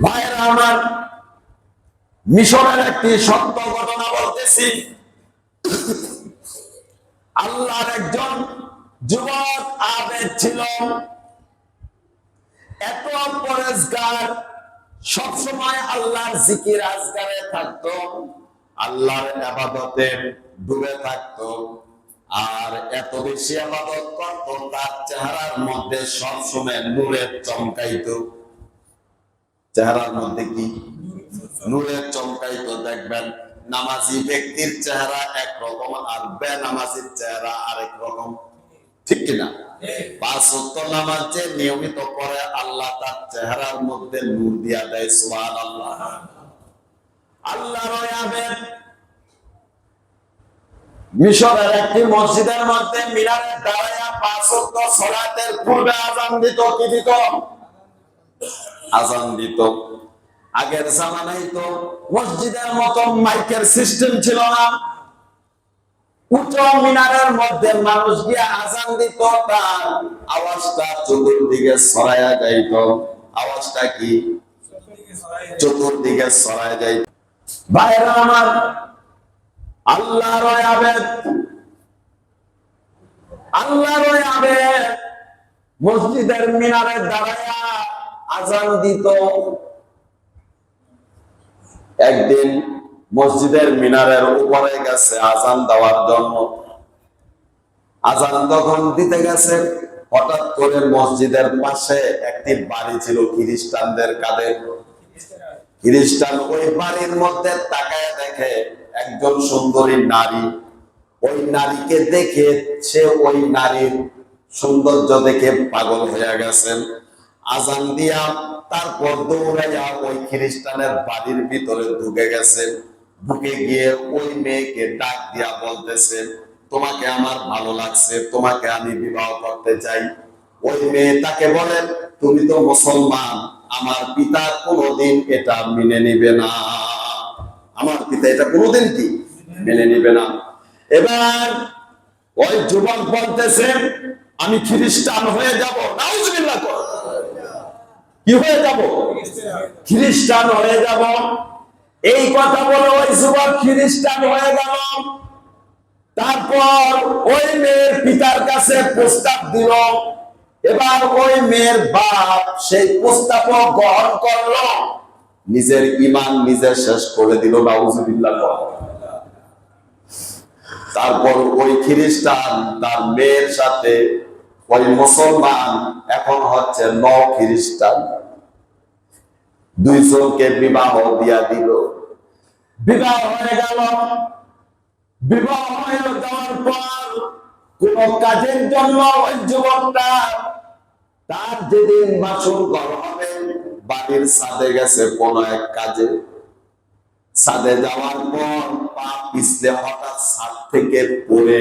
ভাইরা আমার, মিশরের একটি সত্য ঘটনা বলতেছি। আল্লাহর একজন যুবক আবেদ ছিল, এত পরেজগার, সবসময় আল্লাহর জিকির আজগারে থাকতো, আল্লাহর ইবাদতে ডুবে থাকতো। আর এত বেশি ইবাদত করত, তার চেহারার মধ্যে সবসময় নূরের চমকাইতো। চেহারার মধ্যে কি নূরের চমকাইতো। দেখবেন নামাজি ব্যক্তির চেহারা একরকম, আর বেনামাজির চেহারা আরেক রকম, ঠিক কিনা? 5 ওয়াক্ত নামাজ যে নিয়মিত করে, আল্লাহ তার চেহারার মধ্যে নূর দিয়া দেয়। সুবহানাল্লাহ। আল্লাহর আবেদ মিশরের একটি মসজিদের মধ্যে মিনারে দাঁড়ায়া 5 ওয়াক্ত সালাতের পূর্বে আযান দিত। কি দিত? আযান দিত। আগের জামানায় তো মসজিদের মতো মাইকের সিস্টেম ছিল না। উঁচু মিনারের মধ্যে মানুষ গিয়ে আযান দিত, তার আওয়াজটা চতুর্দিকে ছড়ায়া যাইত। আওয়াজটা কি? চতুর্দিকে ছড়ায়া যাইত। ভাইরা আমার, আল্লাহর আবেদ মসজিদের মিনারে দাঁড়ায়া আযান দিত। একদিন মসজিদের মিনারের উপরে গেছে আযান দেওয়ার জন্য। আযান যখন দিতে গেছে, হঠাৎ করে মসজিদের পাশে একটি বাড়ি ছিল খ্রিস্টানদের কাদের। খ্রিস্টান ওই বাড়ির মধ্যে তাকায় দেখে একজন সুন্দরী নারী। ওই নারীকে দেখে সে ওই নারীর সৌন্দর্য দেখে পাগল হয়ে গেছেন। আযান দিয়া তারপর দৌড়াইয়া ওই খ্রিস্টানের বাড়ির ভিতরে ঢুকে গেছেন। ঢুকে গিয়ে ওই মেয়েকে ডাক দিয়া বলতেছে, তোমাকে আমার ভালো লাগছে, তোমাকে আমি বিবাহ করতে চাই। ওই মেয়ে তাকে বলেন, তুমি তো মুসলমান, আমার পিতা কোনোদিন এটা মেনে নিবে না। আমার পিতা এটা কোনোদিন কি মেনে নিবে না। এবার ওই যুবক বলতেছে, আমি খ্রিস্টান হয়ে যাব। নাউজুবিল্লাহ। কি হয়ে যাব? খ্রিস্টান হয়ে যাব। এই কথা বলে ওই যুবক খ্রিস্টান হয়ে গেল। তারপর ওই মেয়ের পিতার কাছে প্রস্তাব দিল। এবার ওই মেয়ের বাপ সেই প্রস্তাব গ্রহণ করলো, নিজের ঈমান নিজে শেষ করে দিল। নাউজুবিল্লাহ। তারপর ওই খ্রিস্টান তার মেয়ের সাথে ওই মুসলমান এখন হচ্ছে খ্রিস্টান, দুইজনকে বিবাহ দিয়া দিল। বিবাহ হয়ে গেল। বিবাহ হয়ে যাওয়ার পর কোন কাজের জন্য ওই যুবকটা, তার যেদিন বাসর ঘর হবে, বাড়ির ছাদে গেছে কোন এক কাজে। ছাদে যাওয়ার পর পা পিছলে হঠাৎ ছাদ থেকে পড়ে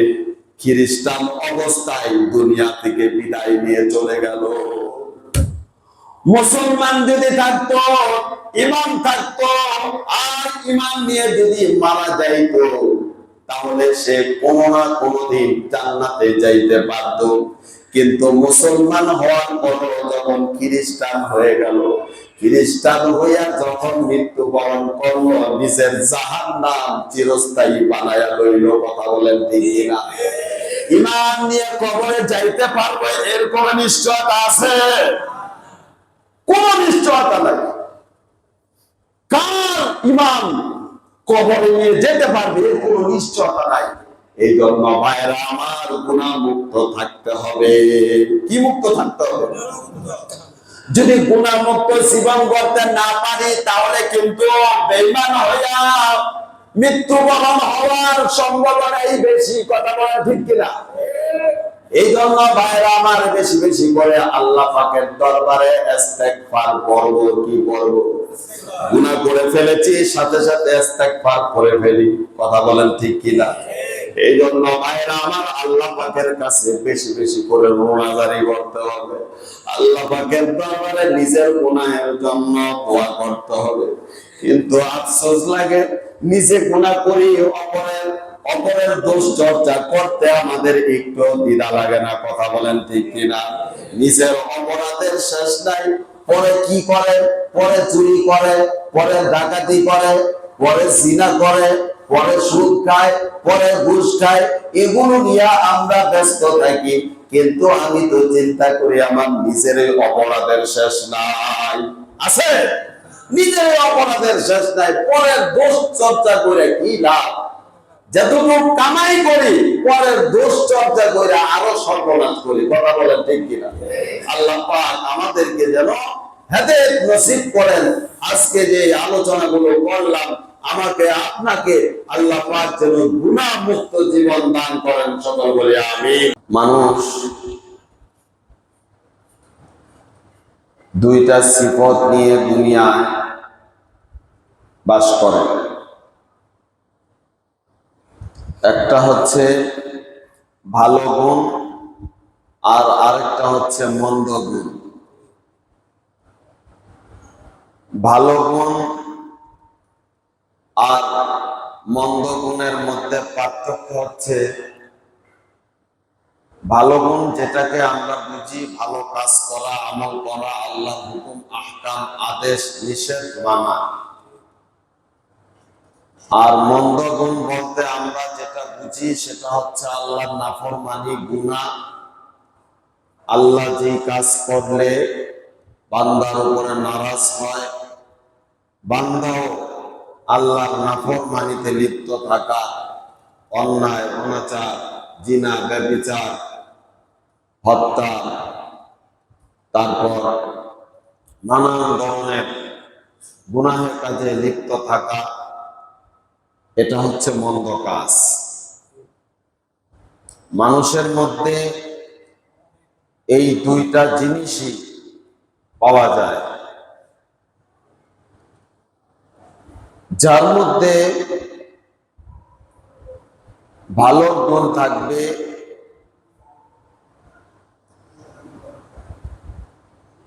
খ্রিস্টান অবস্থায় দুনিয়া থেকে বিদায় নিয়ে চলে গেল। মুসলমান যদি থাকতো, ঈমান থাকতো, আর ঈমান নিয়ে যদি মারা যাইতো, তাহলে সে কোনো না কোনোদিন জান্নাতে যাইতে পারতো। কিন্তু মুসলমান হওয়ার পর যখন খ্রিস্টান হয়ে গেল, খ্রিস্টান হইয়া যখন মৃত্যুবরণ করলো, নিজের জাহান্নাম চিরস্থায়ী বানায়া লইল। কথা বলেন ঠিক না? ঈমান নিয়ে কবরে যাইতে পারবে এর কোন নিশ্চয়তা আছে? কোন নিশ্চয়তা নাই। কার ঈমান কবরে নিয়ে যেতে পারবে এর কোন নিশ্চয়তা নাই। এই জন্য ভাইরা আমার, গুনাহ মুক্ত থাকতে হবে। কি মুক্ত থাকতে হবে? যদি গুনাহ মুক্ত জীবন করতে না পারি, তাহলে কিন্তু বেঈমান হইয়া মৃত্যুবরণ হওয়ার সম্ভাবনাই বেশি। কথা বলা ঠিক কিনা? এই জন্য ভাইরা আমার, বেশি বেশি করে আল্লাহ পাকের দরবারে ইস্তেগফার করব। কি করব? গুনাহ করে ফেলেছি, সাথে সাথে ইস্তেগফার করে ফেলি। কথা বলেন ঠিক কিনা? এই জন্য ভাইরা আমার, আল্লাহ পাকের কাছে বেশি বেশি করে মুনাজারি করতে হবে। আল্লাহ পাকের দরবারে নিজের গুনাহের জন্য দোয়া করতে হবে। কিন্তু আফসোস লাগে, নিজে গুনাহ করি, অপরের দোষ চর্চা করতে আমাদের একটু দ্বিধা লাগে না। কথা বলেন ঠিক কিনা? নিজের অপরাধের শেষ নাই, পরে কি করে, পরে চুরি করে, পরে ডাকাতি করে, পরে জিনা করে, পরে সুদ খায়, পরে ঘুষ খায়, এগুলো নিয়ে আমরা ব্যস্ত থাকি। কিন্তু আমি তো চিন্তা করি আমার নিজের অপরাধের শেষ নাই। আছে? নিজের অপরাধের শেষ নাই, পরের দোষ চর্চা করে কি লাভ? যতটুকু কামাই করি পরের দোষ চর্চা করে আরো সর্বনাশ করি। কথা বলেন ঠিক কিনা? আল্লাহ পাক আমাদেরকে যেন হেদায়েত নসিব করেন। আজকে যে আলোচনাগুলো করলাম, আমাকে আপনাকে আল্লাহ পাক যেন গুনাহ মুক্ত জীবন দান করেন। সকল বলি আমিন। মানুষ দুইটা সিফত নিয়ে দুনিয়ায় বাস করে। একটা হচ্ছে ভালো গুণ, আর আরেকটা হচ্ছে মন্দ গুণ। ভালো গুণ আর মন্দ গুণের মধ্যে পার্থক্য হচ্ছে, ভালো গুণ যেটাকে আমরা বুঝি ভালো কাজ করা, আমল করা, আল্লাহর হুকুম আহকাম আদেশ নিষেধ মানা। আর মন্দ গুণ বলতে আমরা যেটা বুঝি সেটা হচ্ছে আল্লাহর নাফরমানি, গুনাহ। আল্লাহ যেই কাজ করলে বান্দার উপরে নারাজ হয়, বান্দাও আল্লাহর নাফরমানিতে লিপ্ত থাকা, অন্যায় অনাচার, জিনা ব্যভিচার, হত্যা, তারপর নানান ধরনের গুনাহের কাজে লিপ্ত থাকা, এটা হচ্ছে মন্দ কাজ। মানুষের মধ্যে এই দুইটা জিনিসই পাওয়া যায়। যার মধ্যে ভালো গুণ থাকবে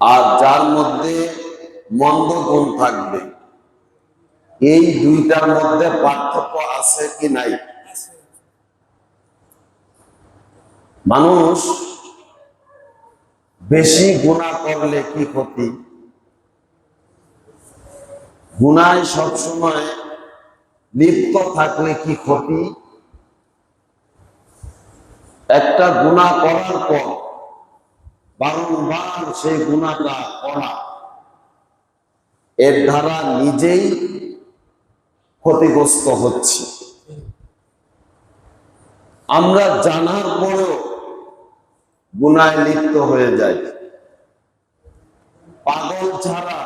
আর যার মধ্যে মন্দ গুণ থাকবে, এই দুইটার মধ্যে পার্থক্য আছে কি নাই? মানুষ বেশি গুনাহ করলে কি ক্ষতি? গুনায় সবসময় লিপ্ত থাকলে কি ক্ষতি? একটা গুনাহ করার পর বারংবার সেই গুনাহটা করা, এর দ্বারা নিজেই ক্ষতিগ্রস্ত হচ্ছে। আমরা জানার পরেও গুনায় লিপ্ত হয়ে যাই। পাগল ছাড়া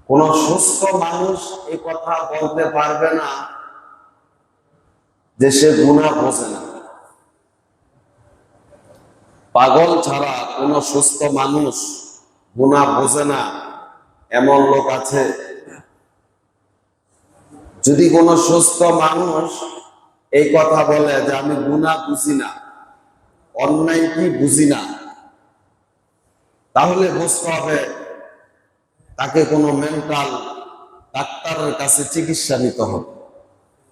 কোন সুস্থ মানুষ এই কথা বলতে পারবে না যে সে গুনাহ বোঝে না। পাগল ছাড়া কোন সুস্থ মানুষ গুনাহ বোঝে না এমন লোক আছে? যদি কোন সুস্থ মানুষ এই কথা বলে যে আমি গুনাহ বুঝি না, অন্যায় কি বুঝি না, তাহলে বুঝতে হবে তাকে কোনো মেন্টাল ডাক্তারের কাছে চিকিৎসা নিতে হবে।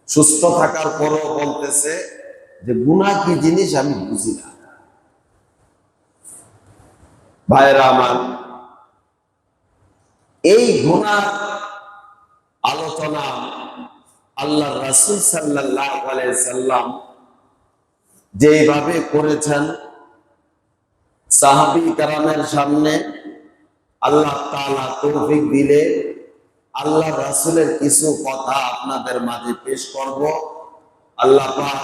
সুস্থ থাকার পরও বলতেছে যে গুনাহ কি জিনিস আমি বুঝি না। ভাইরা আমার, এই গুনাহ আলোচনা আল্লাহ রাসূল সাল্লাল্লাহু আলাইহি সাল্লাম যেভাবে করেছেন, সাহাবী কেরামের সামনে আল্লাহ তাআলা তৌফিক দিলে আল্লাহ রাসূলের কিছু কথা আপনাদের মাঝে পেশ করব। আল্লাহ পাক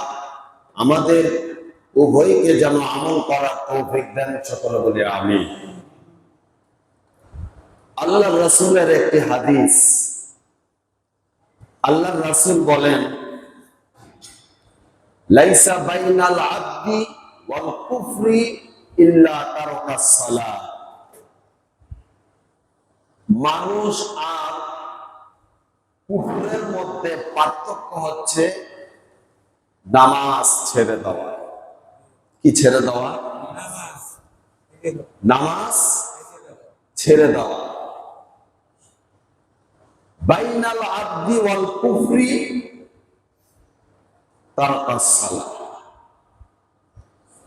আমাদের উভয়কে যেন আমল করার তৌফিক দেন। সকলে বলি আমিন। আল্লাহ রাসূলের একটি হাদিস, আল্লাহ রাসূল বলেন, লাইসা বাইনাল আবদি ওয়াল কুফরি ইল্লা তারাকাস সালাহ। মানুষ আর কুফরের মধ্যে পার্থক্য হচ্ছে নামাজ ছেড়ে দেওয়া। কি ছেড়ে দেওয়া? নামাজ ছেড়ে দেওয়া। বাইনাল আবদি ওয়াল কুফরি তারাকাস সালাহ।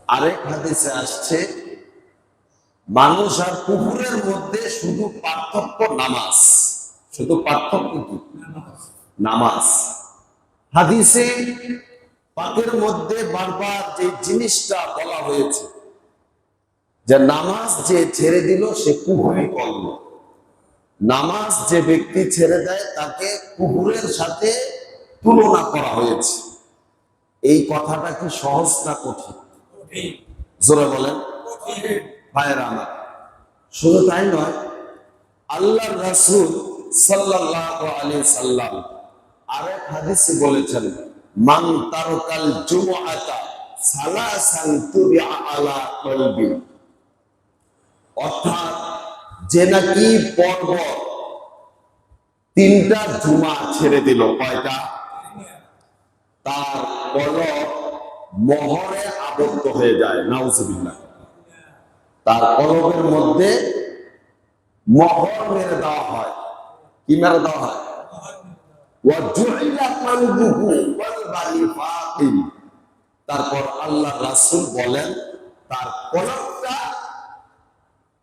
আরেক হাদিসে আসছে মানুষ আর কুকুরের মধ্যে শুধু পার্থক্য নামাজ। শুধু পার্থক্য কি? নামাজ। হাদিসে পাকের মধ্যে বারবার যে জিনিসটা বলা হয়েছে যে নামাজ যে ছেড়ে দিল সে কুফরি করল। নামাজ যে ব্যক্তি ছেড়ে দেয় তাকে কুকুরের সাথে তুলনা করা হয়েছে। এই কথাটা কি সহজ না কঠিন? জোরে বলেন। ভাইয়েরা আমার, শুধু তাই নয়, আল্লাহর রাসূল সাল্লাল্লাহু আলাইহি সাল্লাম আরেক হাদিসে বলেছেন, মান তারাকাল জুমআতা সালাসান তুবিআ আলা কলবি। অর্থাৎ যে নাকি পরপর 3টা জুমা ছেড়ে দিল, কয়টা? তার কলব মোহরে আবদ্ধ হয়ে যায়। নাউজুবিল্লাহ। তার কলবের মধ্যে মোহর মেরে দেওয়া হয়। কি মেরে দেওয়া হয়? তারপর আল্লাহ রাসূল বলেন তার কলবটা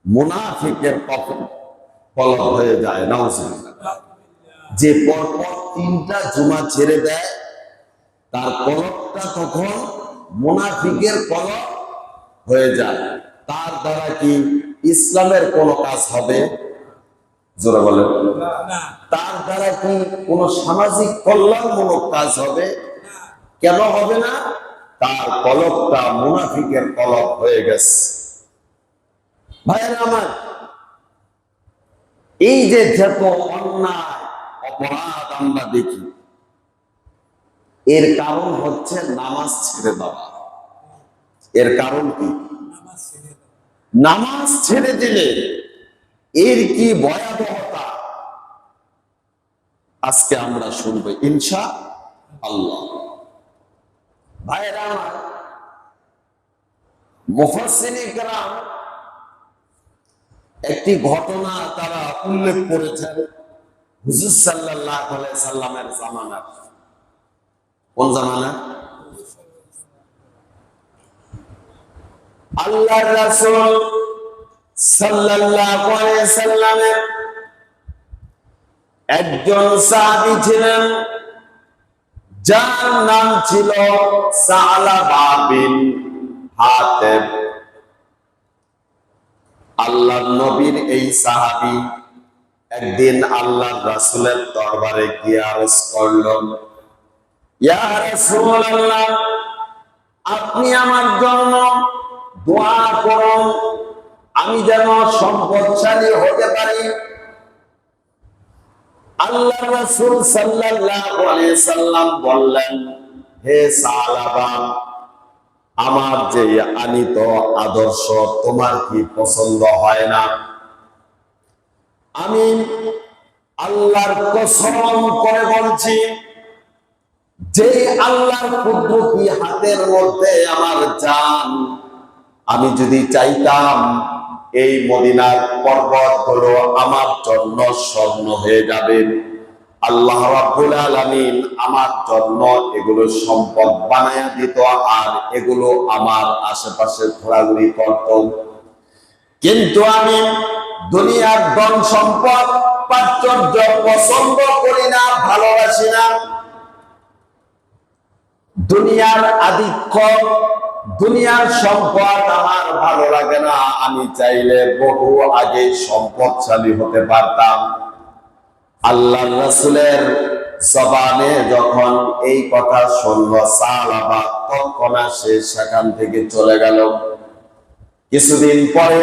মুনাফিকের কলব হয়ে যায়। নাউজুবিল্লাহ। যে পরপর 3টা জুমা ছেড়ে দেয় তার কলবটা তখন মুনাফিকের কলব হয়ে যায়। তার দ্বারা কি ইসলামের কোনো কাজ হবে? জোরে বলেন। তার দ্বারা কি কোনো সামাজিক কল্যাণমূলক কাজ হবে? কেন হবে না? তার কলবটা মুনাফিকের কলব হয়ে গেছে। ভাইয়েরা আমার, এই যে যত অন্যায় অপরাধ আমরা দেখি, এর কারণ হচ্ছে নামাজ ছেড়ে দেওয়া। এর কারণ কি? নামাজ ছেড়ে দিলে এর কি ভয়াবহতা আজকে আমরা শুনবো ইনশাআল্লাহ। ভাইয়েরা আমার, মুফাসসিরিনে কেরাম একটি ঘটনা তারা উল্লেখ করেছেন হুজুর সাল্লাল্লাহু আলাইহি সাল্লামের জামানার। কোন জামানা? আল্লাহর রাসূল সাল্লাল্লাহু আলাইহি সাল্লামের একজন সাহাবী ছিলেন, যার নাম ছিল সালাবা বিন হাতিব। আল্লাহর নবীর এই সাহাবী একদিন আল্লাহর রাসূলের দরবারে গিয়ে আরজ করলেন, ইয়া রাসূলুল্লাহ, আপনি আমার জন্য দোয়া করুন, আমি যেন সম্পদশালী হতে পারি। আল্লাহর রাসূল সাল্লাল্লাহু আলাইহি সাল্লাম বললেন, হে সালাবা, আমার যে আনিত আদর্শ তোমার কি পছন্দ হয় না? আমি আল্লাহর কসম করে বলছি, যে আল্লাহর কুদরতি হাতের মধ্যে আমার জান, আমি যদি চাইতাম এই মদিনার পর্বতগুলো আমার জন্য স্বর্ণ হয়ে যাবে, আল্লাহ রাব্বুল আলামিন আমার জন্য এগুলো সম্পদ বানায়া দিত, আর এগুলো আমার আশেপাশে ঘোরাঘুরি করত। কিন্তু আমি দুনিয়ার ধন সম্পদ প্রাচুর্য পছন্দ করি না, ভালোবাসি না। দুনিয়ার আধিক্য, দুনিয়ার সম্পদ আমার ভালো লাগে না। আমি চাইলে বহু আগে সম্পদশালী হতে পারতাম। আল্লাহর রাসূলের জবানে যখন এই কথা শুনল, সালাবা তৎক্ষণাৎ সে সেখান থেকে চলে গেল। কিছুদিন পরে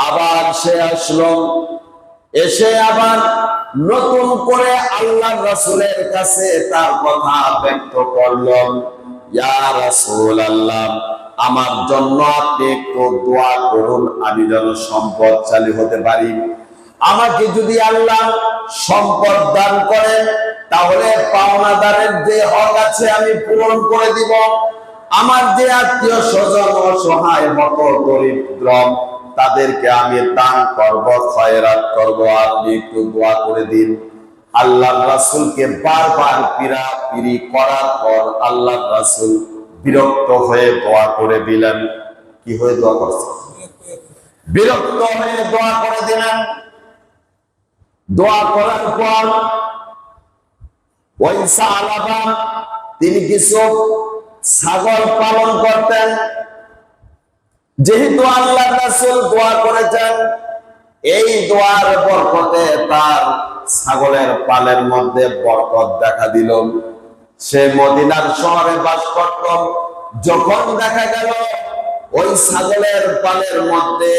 আবার সে আসলো, এসে আবার নতুন করে আল্লাহর রাসূলের কাছে তার কথা ব্যক্ত করলেন, ইয়া রাসূলুল্লাহ, আমার জন্য আপনি একটু দোয়া করুন, আমি যেন সম্পদশালী হতে পারি। আমাকে যদি আল্লাহ সম্পদ দান করেন তাহলে পাওনাদারের যে হক আছে আমি পূরণ করে দিব। আমার যে আত্মীয় স্বজন অসহায় মত দরিদ্র তাদেরকে আমি দান করব, খয়রাত করব, আপনি একটু দোয়া করে দিন। আল্লাহর রাসূলকে বারবার পীড়াপিড়ি করার পর আল্লাহর রাসূল বিরক্ত হয়ে দোয়া করে দিলেন। কি হয়ে দোয়া করছে? বিরক্ত হয়ে দোয়া করে দিলেন। দোয়া করার পর ওই সাহাবা তিনি কিছু ছাগল পালন করতেন। যেহেতু আল্লাহর রাসূল দোয়া করেছেন, এই দোয়ার বরকতে তার ছাগলের পালের মধ্যে বরকত দেখা দিল। সে মদিনার শহরে বাস করত। যখন দেখা গেল ওই ছাগলের পালের মধ্যে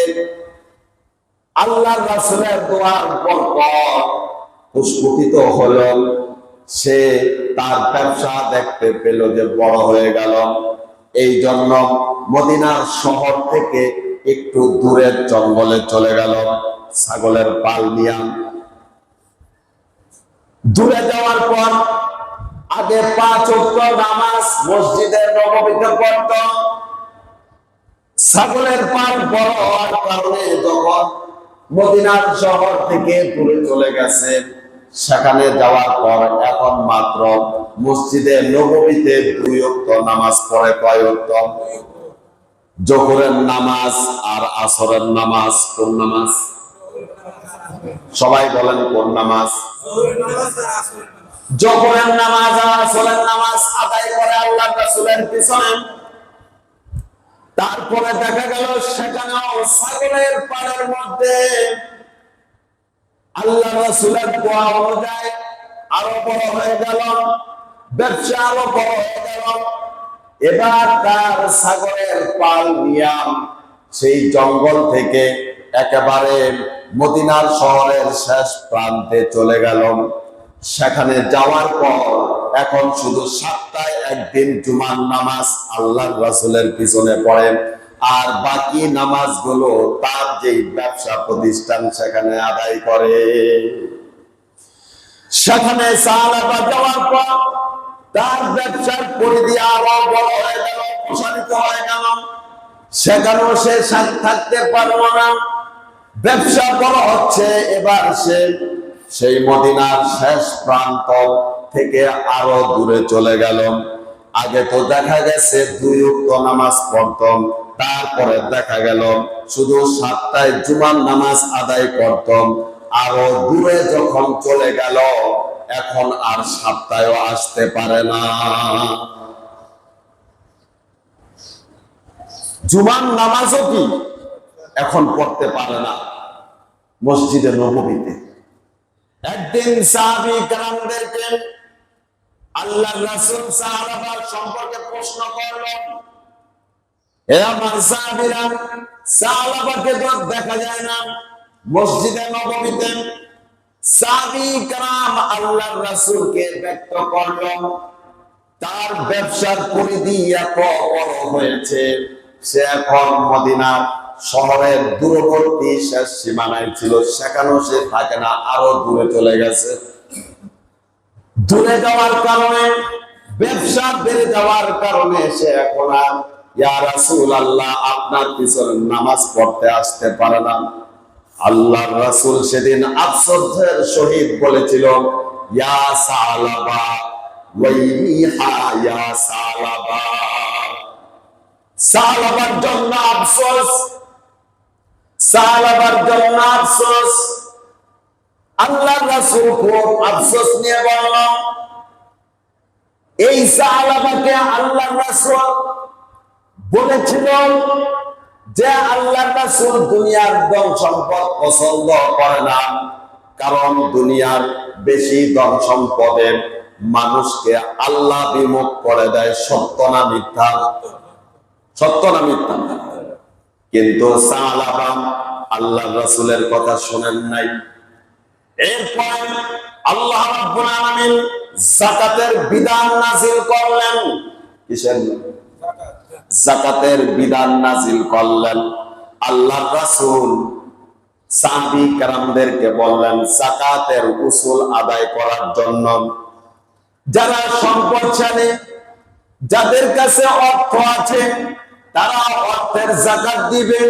আল্লাহর রাসূলের দোয়ার বরকত প্রস্ফুটিত হলো, সে তার ব্যবসা দেখতে পেল যে বড় হয়ে গেল। এই জন্য মদিনার শহর থেকে একটু দূরের জঙ্গলে চলে গেল ছাগলের পাল নিয়ে। দূরে যাওয়ার পর আগে 5 ওয়াক্ত নামাজ মসজিদের নববীতে পড়ত। ছাগলের পাল বড় হওয়ার কারণে যখন মদিনার শহর থেকে দূরে চলে গেছে, সেখানে যাওয়ার পর এখন মাত্র মসজিদে নববীতে 2 ওয়াক্ত নামাজ পড়ে। কয় ওয়াক্ত? যোহরের নামাজ আর আসরের নামাজ। কোন নামাজ? সবাই বলেন কোন নামাজ? যোহরের নামাজ আর আসরের নামাজ আদায় করে আল্লাহর রাসূলের পিছনে। তারপরে দেখা গেল সেখানেও ছাগলের পালের মধ্যে আল্লাহর রাসূলের দোয়া অনুযায়ী আরো বড় হয়ে গেল, ব্যবসা আরো বড় হয়ে গেল। এবার তার ছাগলের পাল নিয়ে সেই জঙ্গল থেকে একেবারে মদিনার শহরের শেষ প্রান্তে চলে গেল। সেখানে যাওয়ার পর এখন শুধু সপ্তাহে একদিন জুমার নামাজ আল্লাহর রাসূলের পিছনে পড়েন, আর বাকি নামাজগুলো তার যে ব্যবসা প্রতিষ্ঠান সেখানে আদায় করে। সেখানে সাহাবা যাওয়ার পর তার ব্যবসার পরিধি আরো বড় হয়ে গেল, প্রসারিত হয়ে গেল। সেখানেও সে থাকতে পারল না, ব্যবসা বড় হচ্ছে। এবার সে সেই মদিনার শেষ প্রান্ত থেকে আরো দূরে চলে গেল। আগে তো দেখা গেছে 2 ওয়াক্ত নামাজ পড়তাম, তারপরে দেখা গেল শুধু সপ্তাহে জুমার নামাজ আদায় করতাম। আরো দূরে যখন চলে গেল, এখন আর সপ্তাহেও আসতে পারে না। জুমার নামাজও কি এখন পড়তে পারে না মসজিদে নববীতে। একদিন সাহাবী কেরামদেরকে আল্লাহর রাসূল সাহাবাদের সম্পর্কে প্রশ্ন করলেন, হে আমার সাহাবীরা, সাহাবাকে তো দেখা যায় না মসজিদে নববীতে। সাহাবী কেরাম আল্লাহর রাসূলকে ব্যক্ত করলেন তার ব্যবসার পরিধি এত বড় হয়েছে, সে এখন মদিনার শহরের দূরবর্তী শেষ সীমানায় ছিল, সেখানেও সে থাকে না, আরো দূরে চলে গেছে। দূরে যাওয়ার কারণে, ব্যবসা বেড়ে যাওয়ার কারণে সে এখন আর ইয়া রাসূলুল্লাহ আপনার পিছনে নামাজ পড়তে আসতে পারে না। আল্লাহর রাসূল সেদিন আফসোসের সহিত বলেছিল, ইয়া সালাবা ওয়াইহা ইয়া সালাবা। সালাবার জন্য আফসোস, সালাবার জন্য আফসোস। আল্লাহর রাসূল খুব আফসোস নিয়ে বলল, এই সালাবাকে আল্লাহর রাসূল বলেছিল যে আল্লাহর রাসূল দুনিয়ার ধন সম্পদ পছন্দ করে না, কারণ দুনিয়ার বেশি ধন সম্পদে মানুষকে আল্লাহ বিমুখ করে দেয়। সত্য না মিথ্যা? সত্য না মিথ্যা? কিন্তু সাহাবা আল্লাহর রাসূলের কথা শুনেন নাই। এরপর আল্লাহ রাব্বুল আলামিন যাকাতের বিধান নাযিল করলেন। কিসের? যাকাতের বিধান নাযিল করলেন। আল্লাহর রাসূল সাহাবী কেরামদেরকে বললেন যাকাতের উসুল আদায় করার জন্য। যারা সম্পদশালী, যাদের কাছে অর্থ আছে, তারা অর্থের যাকাত দিবে।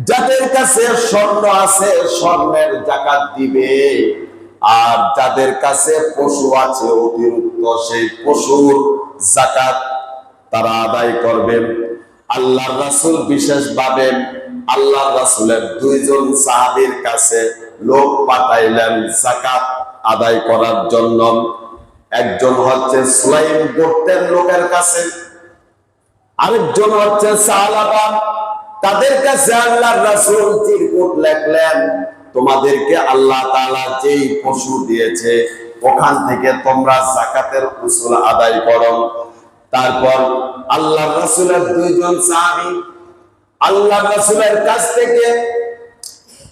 যাদের কাছে স্বর্ণ আছে, স্বর্ণের যাকাত দিবে। আর যাদের কাছে পশু আছে অতিরিক্ত, সেই পশুর যাকাত তারা আদায় করবেন। আল্লাহর রাসূল বিশেষভাবে আল্লাহর রাসূলের দুইজন সাহাবীর কাছে লোক পাঠাইলেন যাকাত আদায় করার জন্য। একজন হচ্ছে সুলাইম গোত্রের লোকের কাছে, আরেকজন হচ্ছে সালাবা। তাদের কাছে আল্লাহর রাসূল চিরকুট লেখলেন, তোমাদেরকে আল্লাহ তাআলা যেই পশু দিয়েছে ওখান থেকে তোমরা যাকাতের উসুল আদায় করো। তারপর আল্লাহর রাসূলের দুইজন সাহাবী আল্লাহর রাসূলের কাছ থেকে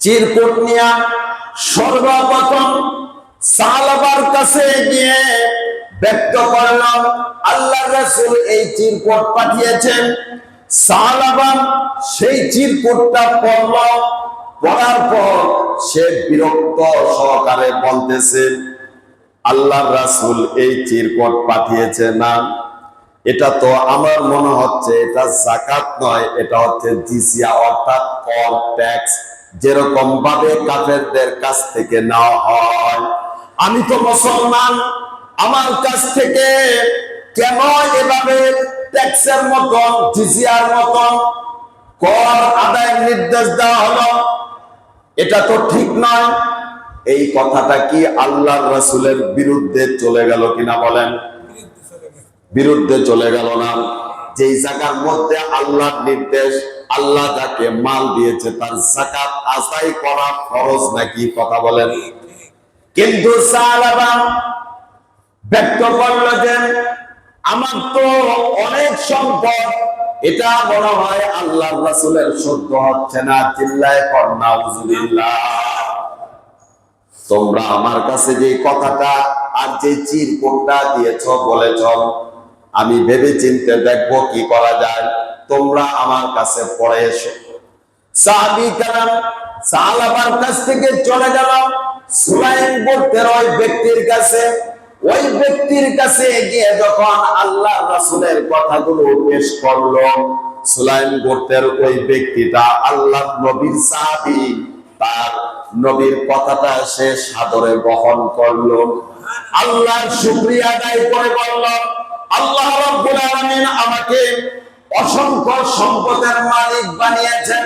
চিরকুট নিয়ে সর্বপ্রথম সালাবার কাছে গিয়ে ব্যক্ত করলাম আল্লাহর রাসূল এই চিরকুট পাঠিয়েছেন। সালাবা সেই চিরকুটটা পড়ল, পড়ার পর সে বিরক্ত সহকারে বলতেছে, আল্লাহর রাসূল এই চিরকুট পাঠিয়েছে না, এটা তো আমার মনে হচ্ছে এটা যাকাত নয়, এটা হচ্ছে জিজিয়া অর্থাৎ কর ট্যাক্স, যেরকম ভাবে কাফেরদের কাছ থেকে নেওয়া হয়। আমি তো মুসলমান, আমার কাছ থেকে কেন এভাবে ট্যাক্সের মতন জিজিয়ার মতন কর আদায়ের নির্দেশ দেওয়া হলো, এটা তো ঠিক নয়। এই কথাটা কি আল্লাহর রাসূলের বিরুদ্ধে চলে গেল কিনা বলেন? বিরুদ্ধে চলে গেল না? যেই জায়গার মধ্যে আল্লাহর নির্দেশ, আল্লাহ যাকে মাল দিয়েছে তার যাকাত আদায় করা ফরজ নাকি? কথা বলেন। কিন্তু সাহাবা ব্যক্ত করলো যে আমার তো অনেক সম্পদ, এটা মনে হয় আল্লাহর রাসূলের সহ্য হচ্ছে না, চিল্লায়ে পড়ো নাউযুবিল্লাহ। তোমরা আমার কাছে যে কথাটা আর যে চিরকুটটা দিয়েছ বলেছ, আমি ভেবে চিন্তে দেখবো কি করা যায়, তোমরা আমার কাছে পড়ে এসো। সাহাবী কারাম সালাবার কাছ থেকে চলে গেল সুলাইম গোত্রের ওই ব্যক্তির কাছে। ওই ব্যক্তির কাছে গিয়ে যখন আল্লাহর রাসূলের কথাগুলো পেশ করলো, সুলাইম গোত্রের ওই ব্যক্তিটা আল্লাহর নবীর সাহাবী, তার নবীর কথাটা সে সাদরে গ্রহণ করলো, আল্লাহর শুকরিয়া আদায় করে বলল, আল্লাহ রাব্বুল আলামিন আমাকে অসংখ্য সম্পদের মালিক বানিয়েছেন।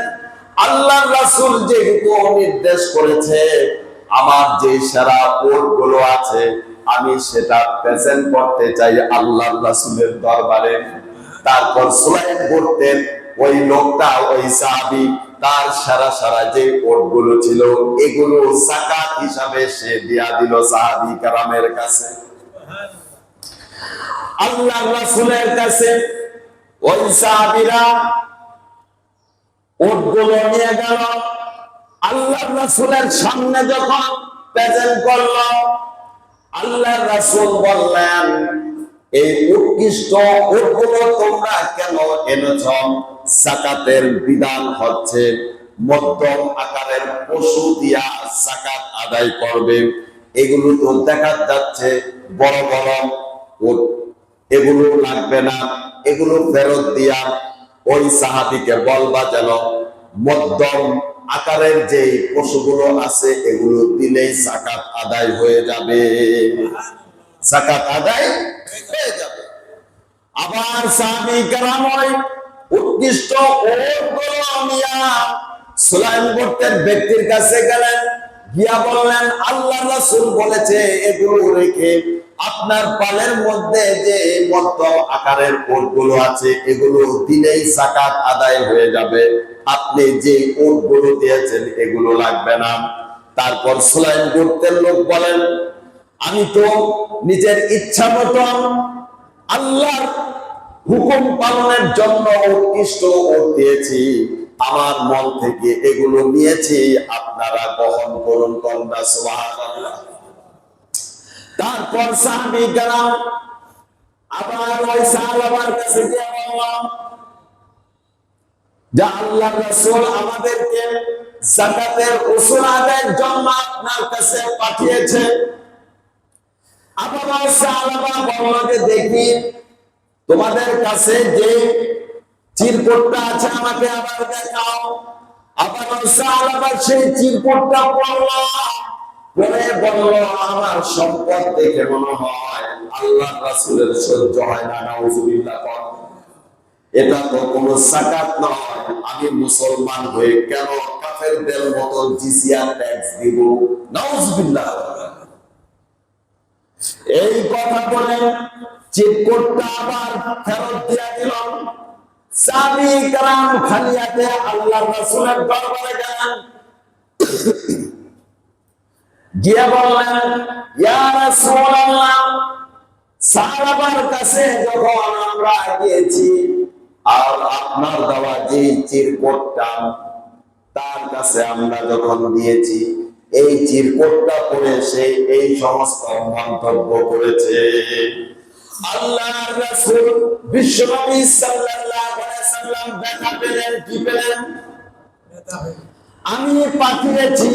আল্লাহর রাসূল যেহেতু নির্দেশ করেছে, আমার যে সেরা উটগুলো আছে আমি সেটা প্রেজেন্ট করতে চাই আল্লাহর রাসূলের দরবারে। তারপর সুলাইম গোত্রের ওই লোকটা, ওই সাহাবী, তার সারা সারা যে উটগুলো ছিল এগুলো যাকাত হিসাবে সে দিয়া দিল সাহাবী কেরামের কাছে। আল্লাহর রাসূলের কাছে ওই সাহাবীরা উটগুলো নিয়ে গেল, আল্লাহর রাসূলের সামনে যখন প্রেজেন্ট করল, আল্লাহর রাসূল বললেন, এই উৎকৃষ্ট উটগুলো তোমরা কেন এনেছ? যাকাতের বিধান হচ্ছে মধ্যম আকারের পশু দিয়া যাকাত আদায় করবে। এগুলো তো দেখা যাচ্ছে বড় বড় উট, এগুলো লাগবে না, এগুলো ফেরত দিয়া ওই সাহাবীকে বলবা যেন মধ্যম আকারের যে পশুগুলো আছে এগুলো দিলেই যাকাত আদায় হয়ে যাবে, যাকাত আদায় হয়ে যাবে। আবার সাহাবী কেরাম ওই উৎকৃষ্ট উটগুলো নিয়া সুলাইম গোত্রের ব্যক্তির কাছে গেলেন, গিয়া বললেন, আল্লাহর রাসূল বলেছে এগুলো রেখে আপনার পালের মধ্যে যে মধ্যম আকারের উটগুলো আছে এগুলো দিলেই যাকাত আদায় হয়ে যাবে, আপনি যে উটগুলো দিয়েছেন এগুলো লাগবে না। তারপর সুলাইম গোত্রের লোক বলেন, আমি তো নিজের ইচ্ছা মতন আল্লাহর হুকুম পালনের জন্য উৎকৃষ্ট উট দিয়েছি, আমার মন থেকে এগুলো নিয়েছি, আপনারা গ্রহণ করুন। কন্যা সুবহানাল্লাহ। তারপর সাহাবী কেরাম আবার ওই সাহাবার কাছে গিয়ে বললাম, যে আল্লাহর রাসূল আমাদেরকে যাকাতের উসুল আদায়ের জন্য আপনার কাছে পাঠিয়েছে। আবার সাহাবা বলল যে দেখি তোমাদের কাছে যে চিরকুটটা আছে আমাকে আবার দেখাও। আবার সাহাবা সেই চিরকুটটা পড়ল, পরে বলল, আমার সম্পদ দেখে মনে হয় আল্লাহর রাসূলের সহ্য হয় না, নাউযুবিল্লাহ। এটা তো কোনো যাকাত নয়। আমি মুসলমান হয়ে কেন কাফেরদের মতো জিজিয়া ট্যাক্স দিব? নাউজুবিল্লাহ। এই কথা বলে চিরকুটটা আবার ফেরত দিয়ে দিল। সাহাবী کرام খালি হাতে আল্লাহর রাসূলের দরবারে গেলেন, গিয়ে বললেন, ইয়া রাসূলুল্লাহ, সাহাবার কাছে যখন আমরা গিয়েছি আর আপনার দেওয়া যে চিরকুটটা তার কাছে আমরা যখন দিয়েছি, এই চিরকুটটা পড়ে সে এই সমস্ত মন্তব্য করেছে। আল্লাহর রাসূল বিশ্বনবী সাল্লাল্লাহু আলাইহি ওয়াসাল্লাম দেখা পেলেন, কি পেলেন? আমি পাঠিয়েছি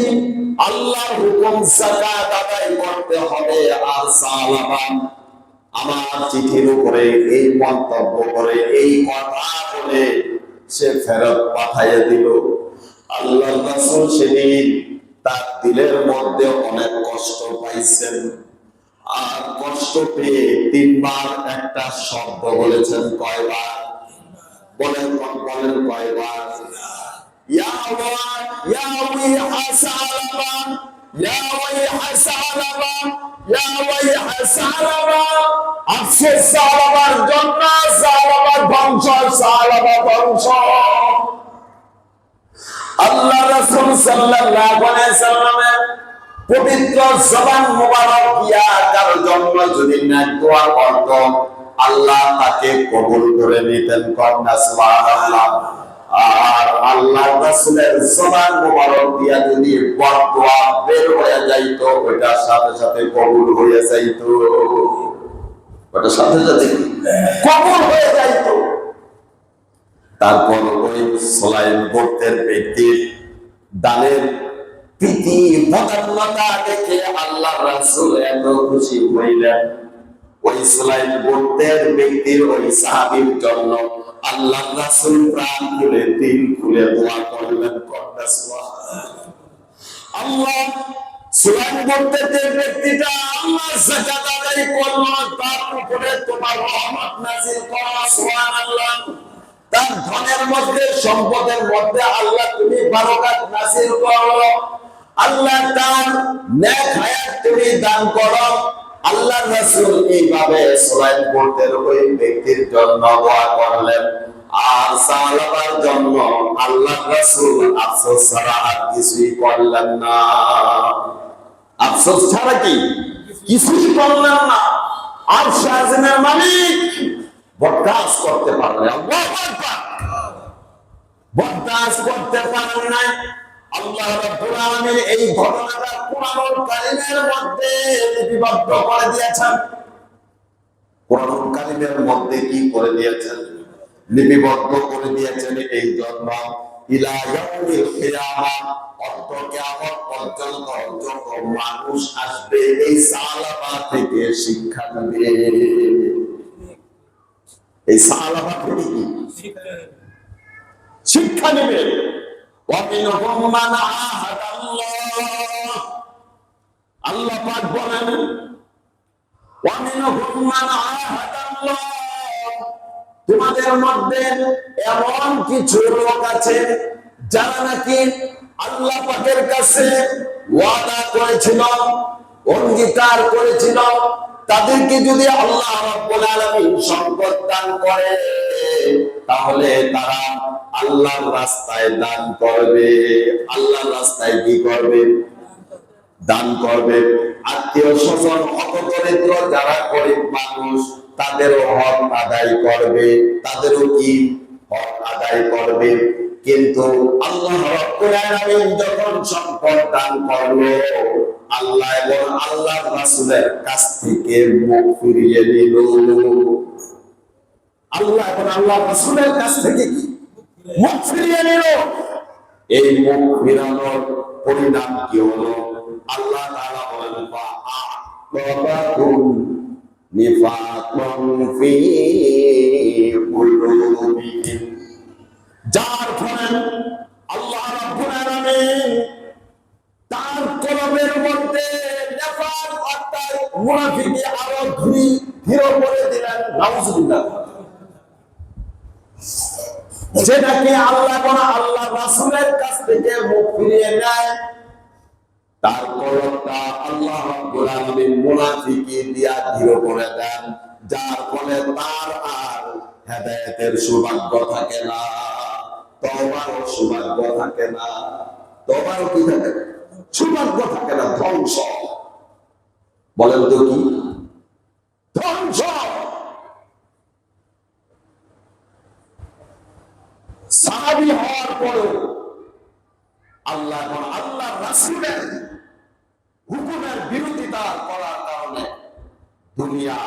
আল্লাহর হুকুম যাকাত আদায় করতে হবে, আর সাহাবা আমার চিঠির উপরে এই মন্তব্য করে এই কথা বলে সে ফেরত পাঠিয়ে দিল। আল্লাহর রাসূল সেদিন তার দিলের মধ্যে অনেক কষ্ট পাইছেন, আর কষ্ট পেয়ে 3 বার একটা শব্দ বলেছেন। কয়বার বলেন? বলেন কয়বার? ইয়া আল্লাহ, ইয়া ওয়াইহা সালাবা, ইয়া ওয়াইহা সালাবা, ইয়া ওয়াইহা সালাবা। আফসোস সালাবার জন্য, সালাবা ধ্বংস, সালাবা ধ্বংস। আল্লাহ রাসূল সাল্লাল্লাহু আলাইহি ওয়াসাল্লামের পবিত্র জবান মোবারক দিয়া তার জন্য যদি না দোয়া করত, আল্লাহ তাকে কবুল করে নিতেন। কন্যা সুবহানাল্লাহ। আর আল্লাহ রাসূলের জবান মোবারক দিয়া যদি বদদোয়া বের হয়ে যাইতো, ওটার সাথে সাথে কবুল হয়ে যাইতো, ওটার সাথে সাথে কবুল হয়ে যাইতো। তারপর ওই সুলাইম গোত্রের ব্যক্তির দানের প্রীতি বদান্যতা দেখে আল্লাহ রাসূল এত খুশি হইলেন। ওই সুলাইম গোত্রের ব্যক্তির ওই সাহাবীর জন্য আল্লাহ রাসূল প্রাণ খুলে দিল খুলে দোয়া করলেন। আল্লাহ সুলাইম গোত্রের ব্যক্তিটা আল্লাহ যাকাত আদায় করলো, তার উপরে তোমার রহমত নাযিল করো। সুবহানাল্লাহ। তার ধনের মধ্যে সম্পদের মধ্যে আল্লাহ তুমি বারাকাত নাযিল করো। আল্লাহ তার নেক হায়াত তুমি দান করো। আল্লাহর রাসূল এইভাবে সুলাইম গোত্রের ওই ব্যক্তির জন্য দোয়া করলেন। আর সাহাবার জন্য আল্লাহর রাসূল আফসোস ছাড়া আর কিছুই করলেন না। আফসোস ছাড়া কি কিছুই করলেন না। আর শাহজাহানের মালিক বরদাস্ত করতে পারলেন, আল্লাহু আকবার, বরদাস্ত করতে পারেন নাই। আল্লাহ রাব্বুল আলামিন এই ঘটনাটা কুরআনুল কারীমের মধ্যে লিপিবদ্ধ করে দিয়েছেন। কুরআনুল কারীমের মধ্যে কি করে দিয়েছেন? লিপিবদ্ধ করে দিয়েছেন। এই জন্য ইলা ইয়াউমিল কিয়ামা, অর্থ কিয়ামত পর্যন্ত যত মানুষ আসবে এই সালাবা থেকে শিক্ষা নেবে। এই সালাবা থেকে কি শিক্ষা নেবে? ওয়ামিনহুম মান আহাদাল্লাহ, আল্লাহ পাক বলেন ওয়ামিনহুম মান আহাদাল্লাহ, তোমাদের মধ্যে এমন কিছু লোক আছে যারা নাকি আল্লাহ পাকের কাছে ওয়াদা করেছিল, অঙ্গীকার করেছিল, তাদেরকে যদি আল্লাহ রাব্বুল আলামিন সম্পদ দান করে তাহলে তারা আল্লাহর রাস্তায় দান করবে। আল্লাহর রাস্তায় কি করবে? দান করবে। আত্মীয় স্বজন, অপদরিদ্র যারা গরিব মানুষ তাদেরও হক আদায় করবে, তাদেরও কি হক আদায় করবে। কিন্তু আল্লাহ রাব্বুল আলামিন যখন সম্পদ দান করলো, আল্লাহ এবং আল্লাহর রাসূলের কাছ থেকে মুখ ফিরিয়ে নিল। আল্লাহ এবং আল্লাহর রাসূলের কাছ থেকে কি মুখ ফিরিয়ে নিল। এই মুখ ফিরানোর পরিণাম কি হলো? আল্লাহ তাআলা বলেন ফাআতাকুম নিফাকুম ফি কুলুবিহিম, যার ফলে আল্লাহ রাব্বুল আলামিন তার কলবের মধ্যে নিফাক অর্থাৎ মুনাফিকি আরো দৃঢ় করে দিলেন। নাউজুবিল্লাহ। যেটাকে আল্লাহ কোন আল্লাহ রাসূলের কাছ থেকে মুখ ফিরিয়ে নেয়, তার কলমটা আল্লাহ রাব্বুল আলামিন মুনাফিকি দিয়া দৃঢ় করে দেন, যার ফলে তার আর হেদায়েতের সৌভাগ্য থাকে না, তওবার সৌভাগ্য থাকে না। তওবার কি থাকে? সৌভাগ্য থাকে না, ধ্বংস। বলেন তো কি? ধ্বংস। সাহাবী হওয়ার পরেও আল্লাহ এবং আল্লাহ রাসূলের হুকুমের বিরোধিতা করার কারণে দুনিয়া,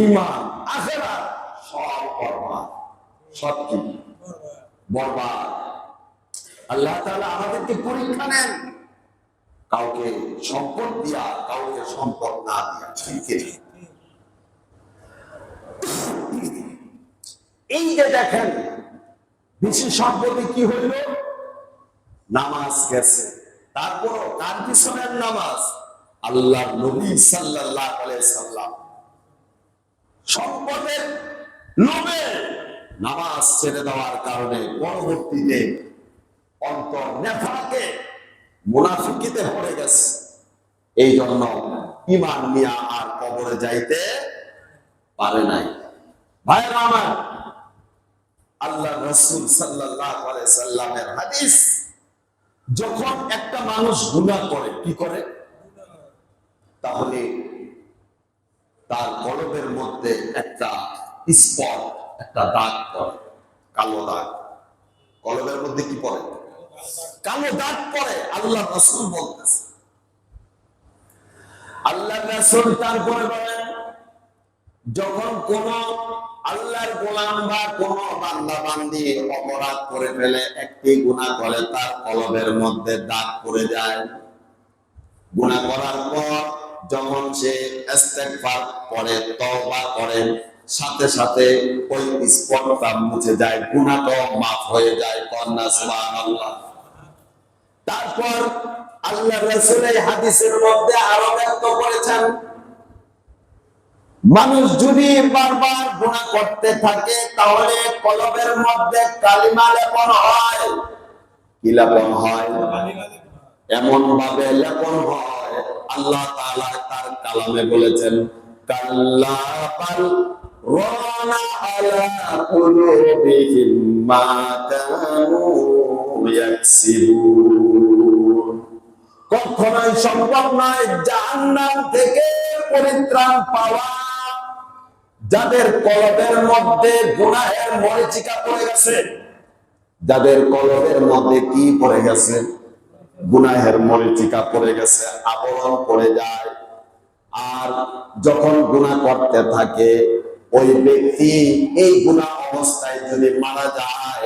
ঈমান, আখিরাত সব বরবাদ, সব কি বরবাদ। আল্লাহ তাআলা আমাদেরকে পরীক্ষা নেন, কাউকে সম্পদ দিয়া, কাউকে সম্পদ না দিয়া। ঠিক আছে? এই যে দেখেন, বেশি সম্পদে কি হইল? নামাজ গেছে, তারপরও কার পিছনের নামাজ? আল্লাহর নবী সাল্লাল্লাহু আলাইহি সাল্লাম সম্পদের লোভে নামাজ ছেড়ে দেওয়ার কারণে পরবর্তীতে অন্তর নেফাকে মুনাফিকিতে পড়ে গেছে। এই জন্য ঈমান নিয়ে আর কবরে যাইতে পারে নাই। ভাইরা আমার, আল্লাহ রাসূল সাল্লাল্লাহু আলাইহি সাল্লামের হাদিস, যখন একটা মানুষ গুনাহ করে, কি করে? তাহলে তার কলবের মধ্যে একটা স্পট, একটা দাগ পড়ে, কালো দাগ। কলবের মধ্যে কি পড়ে? কালো দাগ পড়ে। আল্লাহ রাসূল বলতেছে, আল্লাহ রাসূল তারপরে বলেন, যখন কোন আল্লাহর গোলাম বা কোন বান্দা বান্দি অপরাধ করে ফেলে, একটি গুনাহ করে, তার কলবের মধ্যে দাগ পড়ে যায়। গুনাহ করার পর যখন সে ইস্তেগফার করে, তওবা করে, সাথে সাথে ওই স্পটটা মুছে যায়, গুনাহটা মাফ হয়ে যায়। কন্যা সুবহানাল্লাহ। তারপর আল্লাহ রাসূল এই হাদিসের মধ্যে আরো ব্যক্ত করেছেন, মানুষ যদি বারবার গুনাহ করতে থাকে, তাহলে কলবের মধ্যে কালিমা লেপন হয়। কি লেপন হয়? এমন ভাবে লেপন হয়, আল্লাহ তাআলা তার কালামে বলেছেন, কাল্লা বাল রানা আলা কুলুবিহিম মা কানু ইয়াকসিবুন। কখনোই সম্ভব নয় জাহান্নাম থেকে পরিত্রাণ পাওয়া, যাদের কলবের মধ্যে গুনাহের মরিচিকা পড়ে গেছে। যাদের কলবের মধ্যে কি পড়ে গেছে? গুনাহের মরিচিকা পড়ে গেছে, আবরণ পড়ে যায়। আর যখন গুনাহ করতে থাকে, ওই ব্যক্তি এই গুনাহ অবস্থায় যদি মারা যায়,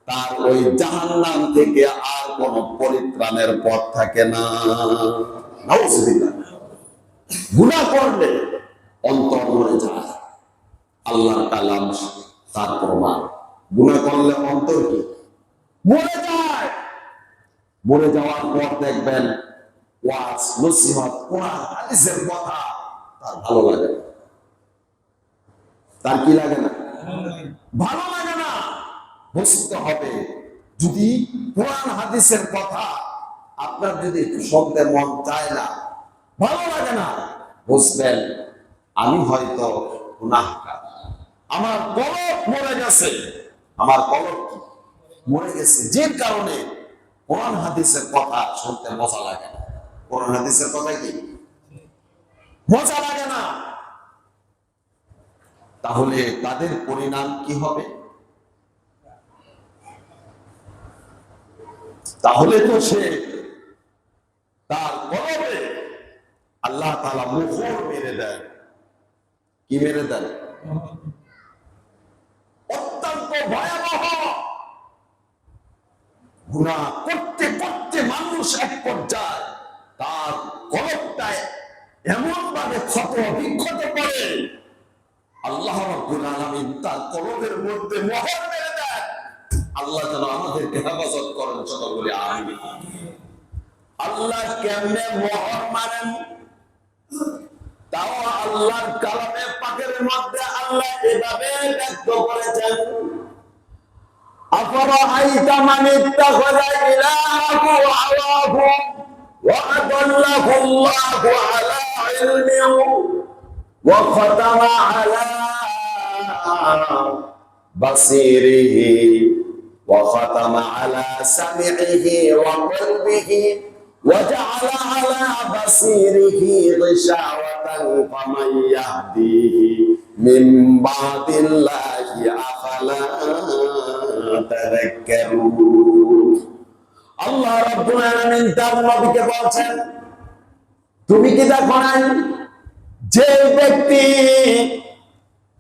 তার ওই জাহান্নাম থেকে আর কোন পরিত্রাণের পথ থাকে না। নাউজুবিল্লাহ। গুনাহ করলে অন্তর মরে যায়, আল্লাহর কালাম তার প্রমাণ। গুনাহ করলে অন্তর কি মরে যায়। মরে যাওয়ার পর দেখবেন ওয়াজ, নসিহত, কোরআন, হাদিসের কথা তার ভালো লাগে না। তার কি লাগে না? ভালো লাগে না। বুঝতে হবে, যদি কোরআন হাদিসের কথা আপনার যদি শুনতে মন চায় না, ভালো লাগে না, বুঝবেন আমি হয়তো গুনাহগার, আমার কলব মরে গেছে। আমার কলব মরে গেছে, যে কারণে কোরআন হাদিসের কথা শুনতে মজা লাগে না। কোরআন হাদিসের কথা কি মজা লাগে না? তাহলে তাদের পরিণাম কি হবে? তাহলে তো সে তার কলবে আল্লাহ তাআলা মোহর মেরে দেন। কি মেরে দেন? অত্যন্ত ভয়াবহ। গুনাহ করতে করতে মানুষ এক পর্যায়ে তার কলবটায় এমন ভাবে ক্ষত বিক্ষত করে, আল্লাহ রাব্বুল আলামিন তার কলবের মধ্যে মোহর মেরে দেন। আল্লাহ যেন আমাদেরকে হেফাজত করেন, সকল বলি আমিন। আল্লাহ কেমনে মোহর মারেন তাও আল্লাহর কালামে পাকের মধ্যে আল্লাহ এভাবে ব্যক্ত করেছেন, আফারাআইতা মান ইত্তাখাযা ইলাহু হাওয়াহু ওয়া আদাল্লাহু আল্লাহু আলা ইলমিন ওয়া খাতামা আলা বাসিরিহি ওয়া খাতামা আলা সামি'iহি ওয়া কলবিহি ওয়া জা'আলা আলা বাসিরিহি গিশাওয়াতান ফামান ইয়াহদিহি মিন বাদিল্লাহি আফালা তাযাক্কারুন। আল্লাহ রাব্বুল আলামিন তার নবীকে বলছেন, তুমি কি দেখো নাই যে ব্যক্তি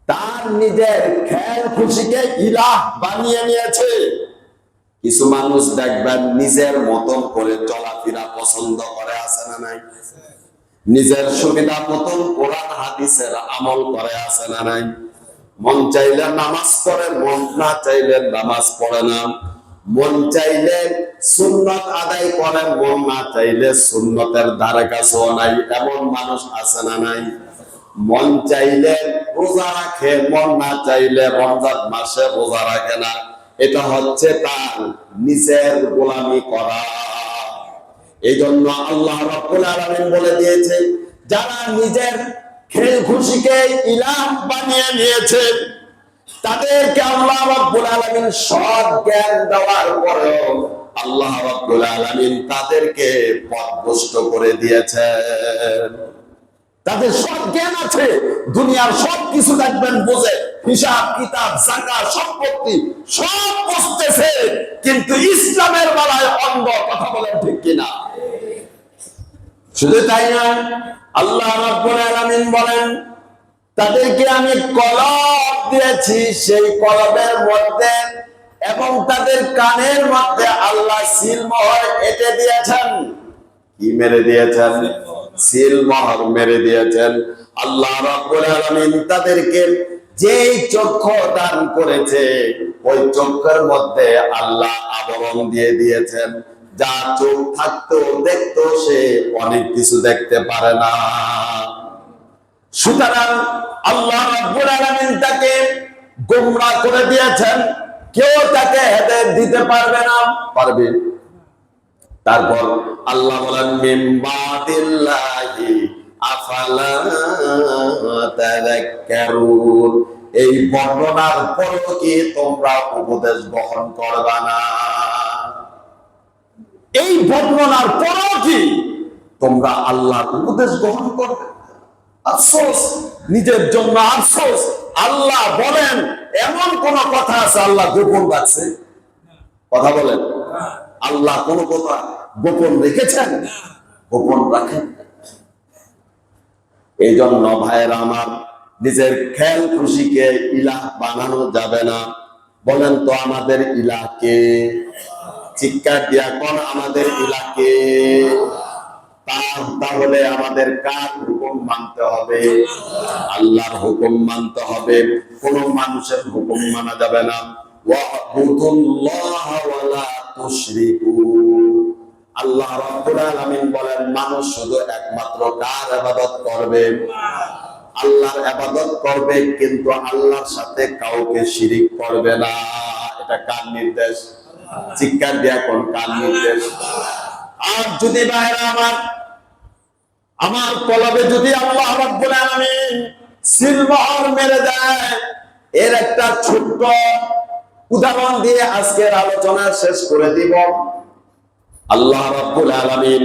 তার নিজের খেয়াল খুশিকে ইলাহ বানিয়ে নিয়েছে। কিছু মানুষ দেখবেন নিজের মতন করে চলাফেরা পছন্দ করে, আছে না নাই? নিজের সুবিধা মতন কোরআন হাদিসের আমল করে, আছে না নাই? মন চাইলে নামাজ পড়ে, মন না চাইলে নামাজ পড়ে না। মন চাইলে সুন্নত আদায় করে, মন না চাইলে সুন্নতের ধারে কাছেও নাই। এমন মানুষ আছে না নাই? মন চাইলে রোজা রাখে, মন না চাইলে রমজান মাসে রোজা রাখে না। এটা হচ্ছে তার নিজের গোলামি করা। এই জন্য আল্লাহ রাব্বুল আলামিন বলে দিয়েছে, যারা নিজের খেল খুশিকে ইলাহ বানিয়ে নিয়েছে তাদেরকে আল্লাহ রাব্বুল আলামিন সৎ জ্ঞান দেওয়ার পরেও আল্লাহ রাব্বুল আলামিন তাদেরকে পথভ্রষ্ট করে দিয়েছেন। তাদের সব জ্ঞান আছে, দুনিয়ার সব কিছু দেখবেন বোঝে, হিসাব কিতাব যাকাত সম্পত্তি সব বুঝতেছে, কিন্তু ইসলামের বেলায় অন্ধ। কথা বলেন ঠিক কিনা? শুধু তাই না, আল্লাহ রাব্বুল আলামিন বলেন, তাদেরকে আমি কলব দিয়েছি, সেই কলবের মধ্যে এবং তাদের কানের মধ্যে আল্লাহ সিলমোহর এঁটে দিয়েছেন। কি মেরে দিয়েছেন? সিলমোহর মেরে দিয়েছেন। আল্লাহ রাব্বুল আলামিন তাদেরকে যেই চক্ষু দান করেছে, ওই চক্ষুর মধ্যে আল্লাহ আবরণ দিয়ে দিয়েছেন, যা চোখ থাকতো দেখতো সে অনেক কিছু দেখতে পারে না। সুতরাং আল্লাহ রাব্বুল আলামিন তাকে গোমরাহ করে দিয়েছেন, কেউ তাকে হেদায়েত দিতে পারবে না। পারবে? তারপর আল্লাহ বলেন, মিন বাদিল্লাহি আফালা তাযাক্কারুন। এই বর্ণনার পরও কি তোমরা উপদেশ গ্রহণ করবা না? এই বর্ণনার পরও কি তোমরা আল্লাহর উপদেশ গ্রহণ করবে? আফসোস, নিজের জন্য আফসোস। আল্লাহ বলেন, এমন কোন কথা আছে আল্লাহ গোপন রাখছে? কথা বলেন, আল্লাহ কোন কথা গোপন রেখেছেন? গোপন রাখেন। এই জন্য ভাইয়েরা আমার, নিজের খেয়াল খুশিকে ইলাহ বানানো যাবে না। বলেন তো আমাদের ইলাহ কে? চিৎকার দিয়া কোন আমাদের ইলাহ কে? তাহলে আমাদের কার হুকুম মানতে হবে? আল্লাহর হুকুম মানতে হবে, কোন মানুষের হুকুম মানা যাবে না। ওয়া'বুদুল্লাহ ওয়ালা তুশরিকু। আল্লাহ রাব্বুল আলামিন বলেন, মানুষ শুধু একমাত্র কার ইবাদত করবে? আল্লাহর ইবাদত করবে, কিন্তু আল্লাহর সাথে কাউকে শিরিক করবে না। এটা কার নির্দেশ? চিৎকার দিয়া কোন কার নির্দেশ? আর যদি ভাইরা আমার কলবে যদি আল্লাহ রাব্বুল আলামিন সিলমোহর মেরে দেয়, এর একটা ছোট্ট উদাহরণ দিয়ে আজকের আলোচনা শেষ করে দিব। আল্লাহ রাব্বুল আলামিন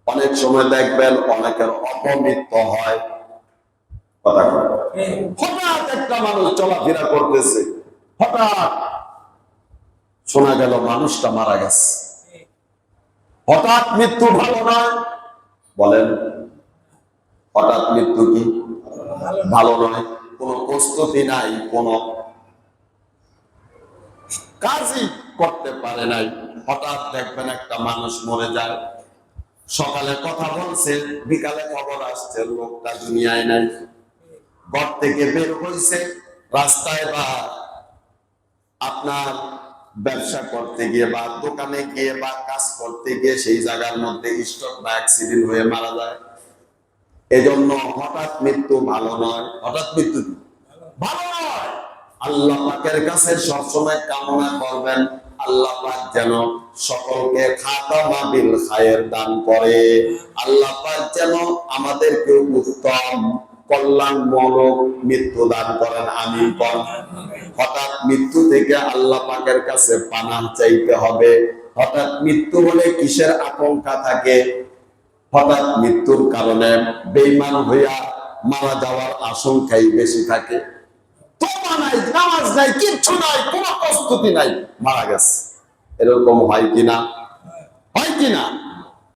অনেক সময় দেখবেন অনেকের অপমৃত্যু হয়। কথা কয়, হঠাৎ একটা মানুষ চলাফেরা করতেছে, হঠাৎ শোনা গেল মানুষটা মারা গেছে। হঠাৎ মৃত্যু ভালো নয়। বলেন, হঠাৎ মৃত্যু কি ভালো নয়? কোন প্রস্তুতি নাই, কোন কাজই করতে পারে নাই, হঠাৎ দেখবেন একটা মানুষ মরে যায়। সকালে কথা বলছে, বিকালে খবর আসছে লোকটা দুনিয়ায় নাই। ঘর থেকে বের হয়েছে, রাস্তায় বা আপনার ব্যবসা করতে গিয়ে বা দোকানে গিয়ে বা কাজ করতে গিয়ে সেই জায়গার মধ্যে স্ট্রোক বা অ্যাক্সিডেন্ট হয়ে মারা যায়। এজন্য হঠাৎ মৃত্যু ভালো নয়। হঠাৎ মৃত্যু ভালো নয়। আল্লাহ পাকের কাছে সবসময় কামনা করবেন আল্লাহ পাক যেন সকলকে খাতামা বিল খায়ের দান করে, আল্লাহ পাক যেন আমাদেরকে উত্তম কল্যাণমূলক মৃত্যু দান করেন, আমিন বলেন। হঠাৎ মৃত্যু থেকে আল্লাহ পাকের কাছে পানাহ চাইতে হবে। হঠাৎ মৃত্যু হলে কিসের আশঙ্কা থাকে? হঠাৎ মৃত্যুর কারণে বেঈমান হইয়া মারা যাওয়ার আশঙ্কাই বেশি থাকে। তওবা নাই, নামাজ নাই, কিচ্ছু নাই, কোনো প্রস্তুতি নাই, মারা গেছে। এরকম হয় কিনা? হয় কিনা?